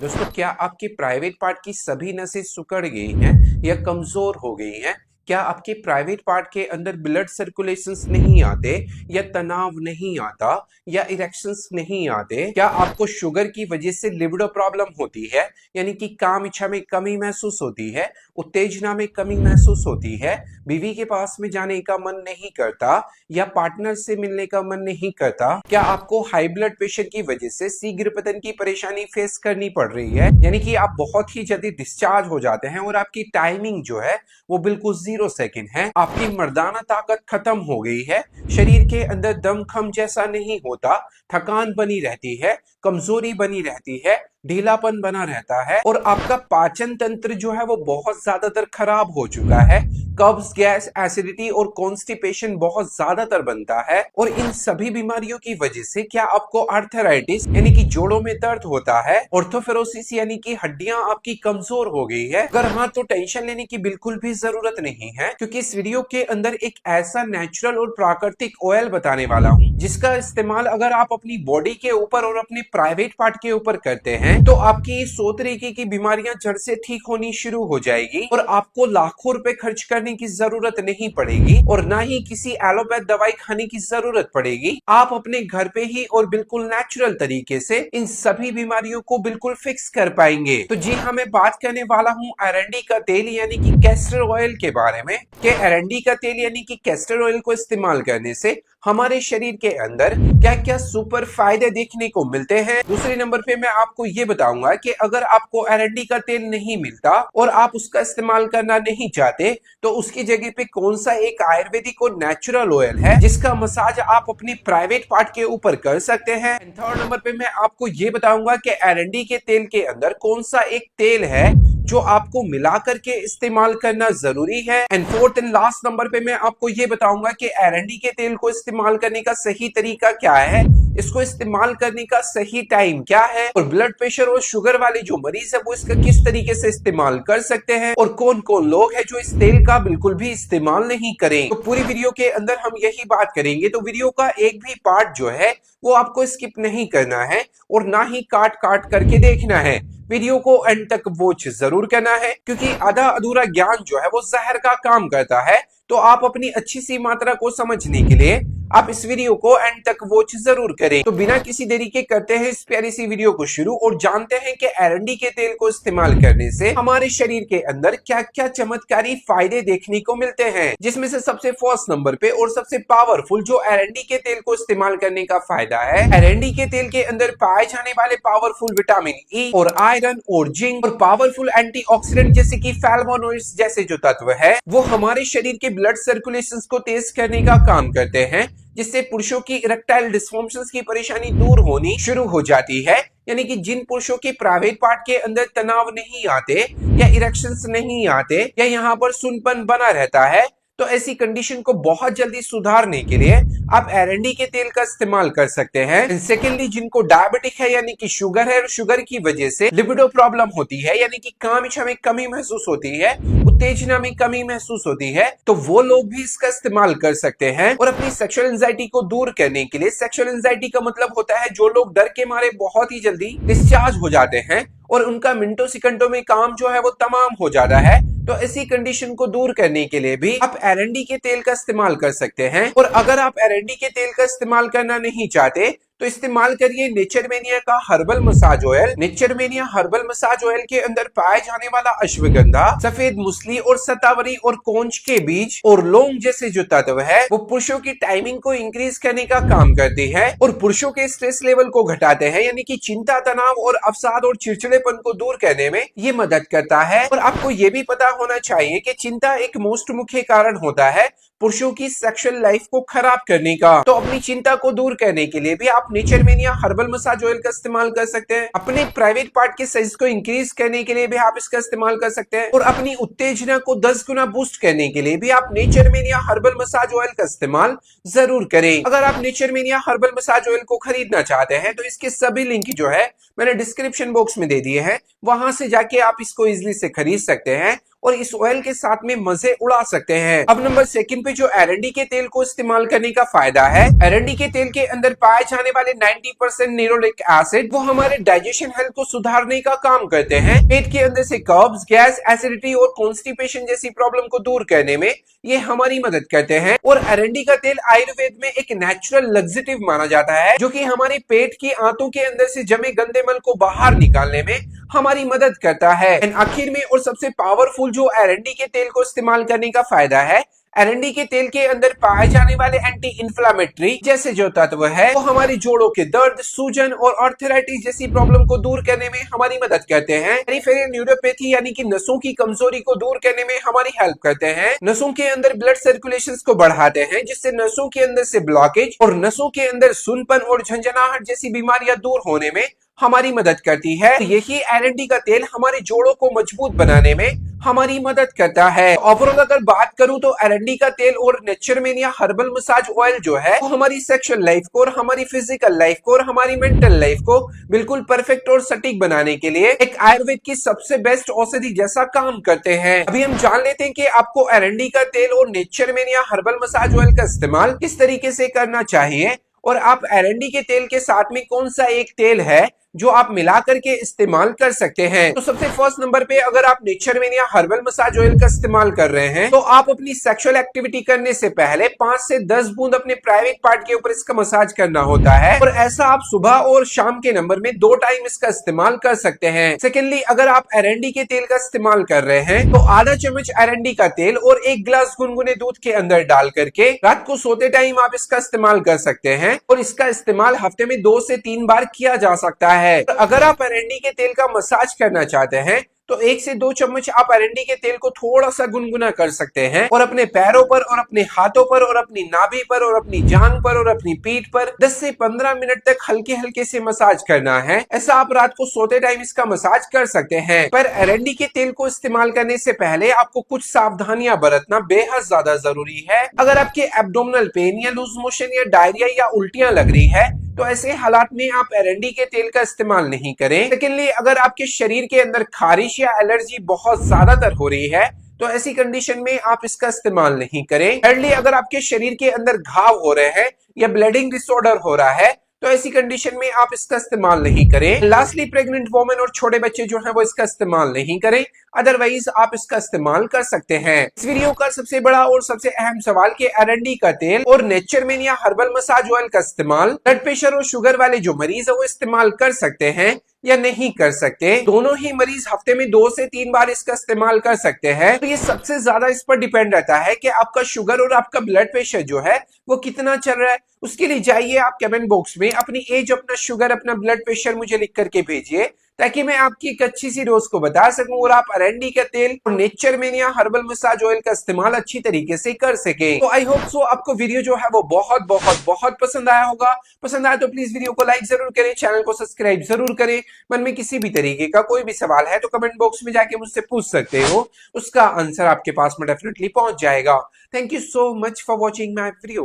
दोस्तों, क्या आपके प्राइवेट पार्ट की सभी नसें सिकुड़ गई हैं या कमजोर हो गई हैं? क्या आपके प्राइवेट पार्ट के अंदर ब्लड सर्कुलेशंस नहीं आते या तनाव नहीं आता या इरेक्शंस नहीं आते? क्या आपको शुगर की वजह से लिबिडो प्रॉब्लम होती है, यानी कि काम इच्छा में कमी महसूस होती है, उत्तेजना में कमी महसूस होती है, बीवी के पास में जाने का मन नहीं करता या पार्टनर से मिलने का मन नहीं करता? क्या आपको हाई ब्लड प्रेशर की वजह से शीघ्र पतन की परेशानी फेस करनी पड़ रही है, यानी कि आप बहुत ही जल्दी डिस्चार्ज हो जाते हैं और आपकी टाइमिंग जो है वो बिल्कुल 0 सेकंड है? आपकी मर्दाना ताकत खत्म हो गई है, शरीर के अंदर दमखम जैसा नहीं होता, थकान बनी रहती है, कमजोरी बनी रहती है, ढीलापन बना रहता है और आपका पाचन तंत्र जो है वो बहुत ज्यादातर खराब हो चुका है, कब्ज, गैस, एसिडिटी और कॉन्स्टिपेशन बहुत ज्यादातर बनता है। और इन सभी बीमारियों की वजह से क्या आपको आर्थराइटिस यानी कि जोड़ों में दर्द होता है, ऑर्थोफेरोसिस यानी कि हड्डियां आपकी कमजोर हो गई है? अगर हाँ, तो टेंशन लेने की बिल्कुल भी जरूरत नहीं है, क्योंकि इस वीडियो के अंदर एक ऐसा नेचुरल और प्राकृतिक ऑयल बताने वाला हूँ जिसका इस्तेमाल अगर आप अपनी बॉडी के ऊपर और अपने प्राइवेट पार्ट के ऊपर करते हैं तो आपकी 100 तरीके की बीमारियां जड़ से ठीक होनी शुरू हो जाएगी और आपको लाखों रुपए खर्च करने की जरूरत नहीं पड़ेगी और ना ही किसी एलोपैथ दवाई खाने की जरूरत पड़ेगी। आप अपने घर पे ही और बिल्कुल नेचुरल तरीके से इन सभी बीमारियों को बिल्कुल फिक्स कर पाएंगे। तो जी हाँ, मैं बात करने वाला हूँ अरंडी का तेल यानी कि कैस्टर ऑयल के बारे में कि अरंडी का तेल यानी कि कैस्टर ऑयल को इस्तेमाल करने से हमारे शरीर के अंदर क्या क्या सुपर फायदे देखने को मिलते हैं। दूसरे नंबर पे मैं आपको ये बताऊंगा कि अगर आपको अरंडी का तेल नहीं मिलता और आप उसका इस्तेमाल करना नहीं चाहते तो उसकी जगह पे कौन सा एक आयुर्वेदिक और नेचुरल ऑयल है जिसका मसाज आप अपनी प्राइवेट पार्ट के ऊपर कर सकते हैं। थर्ड नंबर पे मैं आपको ये बताऊंगा कि अरंडी के तेल के अंदर कौन सा एक तेल है जो आपको मिला करके इस्तेमाल करना जरूरी है। And fourth and last number पे मैं आपको ये बताऊंगा कि अरंडी के तेल को इस्तेमाल करने का सही तरीका क्या है, इसको इस्तेमाल करने का सही टाइम क्या है और ब्लड प्रेशर और शुगर वाले जो मरीज है वो इसका किस तरीके से इस्तेमाल कर सकते हैं और कौन कौन लोग हैं जो इस तेल का बिल्कुल भी इस्तेमाल नहीं करें। तो पूरी वीडियो के अंदर हम यही बात करेंगे, तो वीडियो का एक भी पार्ट जो है वो आपको स्किप नहीं करना है और ना ही काट काट करके देखना है। वीडियो को एंड तक वॉच जरूर करना है, क्योंकि आधा अधूरा ज्ञान जो है वो जहर का काम करता है। तो आप अपनी अच्छी सी मात्रा को समझने के लिए आप इस वीडियो को एंड तक वॉच जरूर करें। तो बिना किसी देरी के करते हैं इस प्यारी सी वीडियो को शुरू और जानते हैं कि अरंडी के तेल को इस्तेमाल करने से हमारे शरीर के अंदर क्या क्या चमत्कारी फायदे देखने को मिलते हैं, जिसमें से सबसे फर्स्ट नंबर पे और सबसे पावरफुल जो अरंडी के तेल को इस्तेमाल करने का फायदा है, अरंडी के तेल के अंदर पाए जाने वाले पावरफुल विटामिन ई और आयरन और जिंक और पावरफुल एंटीऑक्सीडेंट जैसे कि फ्लैवोनॉइड्स जैसे जो तत्व है वो हमारे शरीर के ब्लड सर्कुलेशन को तेज करने का काम करते हैं, जिससे पुरुषों की इरेक्टाइल डिस्फंक्शंस की परेशानी दूर होनी शुरू हो जाती है। यानी कि जिन पुरुषों के प्राइवेट पार्ट के अंदर तनाव नहीं आते या इरेक्शंस नहीं आते या यहाँ पर सुनपन बना रहता है, तो ऐसी कंडीशन को बहुत जल्दी सुधारने के लिए आप अरंडी के तेल का इस्तेमाल कर सकते हैं। सेकेंडली, जिनको डायबिटिक है यानी कि शुगर है और शुगर की वजह से लिबिडो प्रॉब्लम होती है यानी कि काम इच्छा में कमी महसूस होती है, उत्तेजना में कमी महसूस होती है, तो वो लोग भी इसका इस्तेमाल कर सकते हैं। और अपनी सेक्सुअल एंजाइटी को दूर करने के लिए, सेक्सुअल एंजाइटी का मतलब होता है जो लोग डर के मारे बहुत ही जल्दी डिस्चार्ज हो जाते हैं और उनका मिनटों सेकंडों में काम जो है वो तमाम हो जाता है, तो ऐसी कंडीशन को दूर करने के लिए भी आप अरंडी के तेल का इस्तेमाल कर सकते हैं। और अगर आप अरंडी के तेल का इस्तेमाल करना नहीं चाहते तो इस्तेमाल करिए नेचरमेनिया का herbal massage oil. Naturemania herbal massage oil के अंदर पाए जाने वाला अश्वगंधा, सफेद मुसली और सतावरी और कोंच के बीज और लौंग जैसे जो तत्व है वो पुरुषों की टाइमिंग को इंक्रीज करने का काम करते हैं और पुरुषों के स्ट्रेस लेवल को घटाते हैं, यानी कि चिंता, तनाव और अवसाद और चिड़चिड़ेपन को दूर करने में ये मदद करता है। और आपको ये भी पता होना चाहिए कि चिंता एक मोस्ट मुख्य कारण होता है पुरुषों की सेक्सुअल लाइफ को खराब करने का। तो अपनी चिंता को दूर करने के लिए भी आप नेचरमेनिया हर्बल मसाज ऑयल का इस्तेमाल कर सकते हैं। अपने प्राइवेट पार्ट के साइज को इंक्रीज करने के लिए भी आप इसका इस्तेमाल कर सकते हैं और अपनी उत्तेजना को 10 गुना बूस्ट करने के लिए भी आप नेचरमेनिया हर्बल मसाज ऑयल का इस्तेमाल जरूर करें। अगर आप नेचरमेनिया हर्बल मसाज ऑयल को खरीदना चाहते हैं तो इसके सभी लिंक जो है मैंने डिस्क्रिप्शन बॉक्स में दे दिए हैं, वहां से जाके आप इसको इजिली से खरीद सकते हैं और इस ऑयल के साथ में मजे उड़ा सकते हैं। अब नंबर सेकंड पे जो एरंडी के तेल को इस्तेमाल करने का फायदा है, एरंडी के तेल के अंदर पाए जाने वाले 90% निरोलिक एसिड वो हमारे डाइजेशन हेल्थ को सुधारने का काम करते हैं। पेट के अंदर से कब्ज, गैस, एसिडिटी और कॉन्स्टिपेशन जैसी प्रॉब्लम को दूर करने में ये हमारी मदद करते हैं। और एरंडी का तेल आयुर्वेद में एक नेचुरल लग्जेटिव माना जाता है, जो कि हमारे पेट की आंतों के अंदर से जमे गंदे मल को बाहर निकालने में हमारी मदद करता है। एंड आखिर में और सबसे पावरफुल जो एरंडी के तेल को इस्तेमाल करने का फायदा है, एरंडी के तेल के अंदर पाए जाने वाले एंटी इंफ्लेमेटरी जैसे जो तत्व है वो हमारी जोड़ों के दर्द, सूजन और आर्थराइटिस जैसी प्रॉब्लम को दूर करने में हमारी मदद करते हैं। पेरिफेरल न्यूरोपैथी यानी कि नसों की कमजोरी को दूर करने में हमारी हेल्प करते हैं। नसों के अंदर ब्लड सर्कुलेशन को बढ़ाते हैं, जिससे नसों के अंदर से ब्लॉकेज और नसों के अंदर सुनपन और झंझनाहट जैसी बीमारियां दूर होने में हमारी मदद करती है। यही एरंडी का तेल हमारे जोड़ों को मजबूत बनाने में हमारी मदद करता है। ओवरऑल अगर बात करूं तो एरंडी का तेल और नेचरमेनिया हर्बल मसाज ऑयल जो है वो हमारी सेक्सुअल लाइफ को और हमारी फिजिकल लाइफ को और हमारी मेंटल लाइफ को बिल्कुल परफेक्ट और सटीक बनाने के लिए एक आयुर्वेद की सबसे बेस्ट औषधि जैसा काम करते हैं। अभी हम जान लेते हैं कि आपको एरंडी का तेल और नेचरमेनिया हर्बल मसाज ऑयल का इस्तेमाल किस तरीके से करना चाहिए और आप एरंडी के तेल के साथ में कौन सा एक तेल है जो आप मिला करके इस्तेमाल कर सकते हैं। तो सबसे फर्स्ट नंबर पे अगर आप नेचरमेनिया हर्बल मसाज ऑयल का इस्तेमाल कर रहे हैं तो आप अपनी सेक्सुअल एक्टिविटी करने से पहले 5 से 10 बूंद अपने प्राइवेट पार्ट के ऊपर इसका मसाज करना होता है, और ऐसा आप सुबह और शाम के नंबर में 2 टाइम इसका इस्तेमाल कर सकते हैं। सेकेंडली, अगर आप एरंडी के तेल का इस्तेमाल कर रहे हैं तो आधा चम्मच एरंडी का तेल और 1 गिलास गुनगुने दूध के अंदर डाल करके रात को सोते टाइम आप इसका इस्तेमाल कर सकते हैं, और इसका इस्तेमाल हफ्ते में 2 से 3 बार किया जा सकता है। अगर आप एरंडी के तेल का मसाज करना चाहते हैं तो 1 से 2 चम्मच आप एरंडी के तेल को थोड़ा सा गुनगुना कर सकते हैं और अपने पैरों पर और अपने हाथों पर और अपनी नाभि पर और अपनी जांघ पर और अपनी पीठ पर 10 से 15 मिनट तक हल्के हल्के से मसाज करना है। ऐसा आप रात को सोते टाइम इसका मसाज कर सकते हैं। पर एरंडी के तेल को इस्तेमाल करने से पहले आपको कुछ सावधानियां बरतना बेहद ज्यादा जरूरी है। अगर आपके एब्डोमिनल पेन या लूज मोशन या डायरिया या उल्टियां लग रही है तो ऐसे हालात में आप एरंडी के तेल का इस्तेमाल नहीं करें। सेकेंडली, अगर आपके शरीर के अंदर खारिश या एलर्जी बहुत ज्यादातर हो रही है तो ऐसी कंडीशन में आप इसका इस्तेमाल नहीं करें। थर्डली, अगर आपके शरीर के अंदर घाव हो रहे हैं या ब्लीडिंग डिसऑर्डर हो रहा है तो ऐसी कंडीशन में आप इसका इस्तेमाल नहीं करें। लास्टली, प्रेग्नेंट वुमेन और छोटे बच्चे जो हैं वो इसका इस्तेमाल नहीं करें, अदरवाइज आप इसका इस्तेमाल कर सकते हैं। इस वीडियो का सबसे बड़ा और सबसे अहम सवाल कि एरंडी का तेल और नेचरमेनिया हर्बल मसाज ऑयल का इस्तेमाल ब्लड प्रेशर और शुगर वाले जो मरीज है वो इस्तेमाल कर सकते हैं या नहीं कर सकते। दोनों ही मरीज हफ्ते में 2 से 3 बार इसका इस्तेमाल कर सकते हैं। तो ये सबसे ज्यादा इस पर डिपेंड रहता है कि आपका शुगर और आपका ब्लड प्रेशर जो है वो कितना चल रहा है। उसके लिए जाइए आप कमेंट बॉक्स में अपनी एज, अपना शुगर, अपना ब्लड प्रेशर मुझे लिख करके भेजिए, ताकि मैं आपकी एक अच्छी सी डोज को बता सकूं और आप एरंडी का तेल और नेचरमेनिया हर्बल मसाज ऑयल का इस्तेमाल अच्छी तरीके से कर सकें। तो आई होप सो आपको वीडियो जो है वो बहुत बहुत बहुत पसंद आया होगा। पसंद आया तो प्लीज वीडियो को लाइक जरूर करें, चैनल को सब्सक्राइब जरूर करें। मन में किसी भी तरीके का कोई भी सवाल है तो कमेंट बॉक्स में जाके मुझसे पूछ सकते हो, उसका आंसर आपके पास में डेफिनेटली पहुंच जाएगा। Thank you so much for watching my video.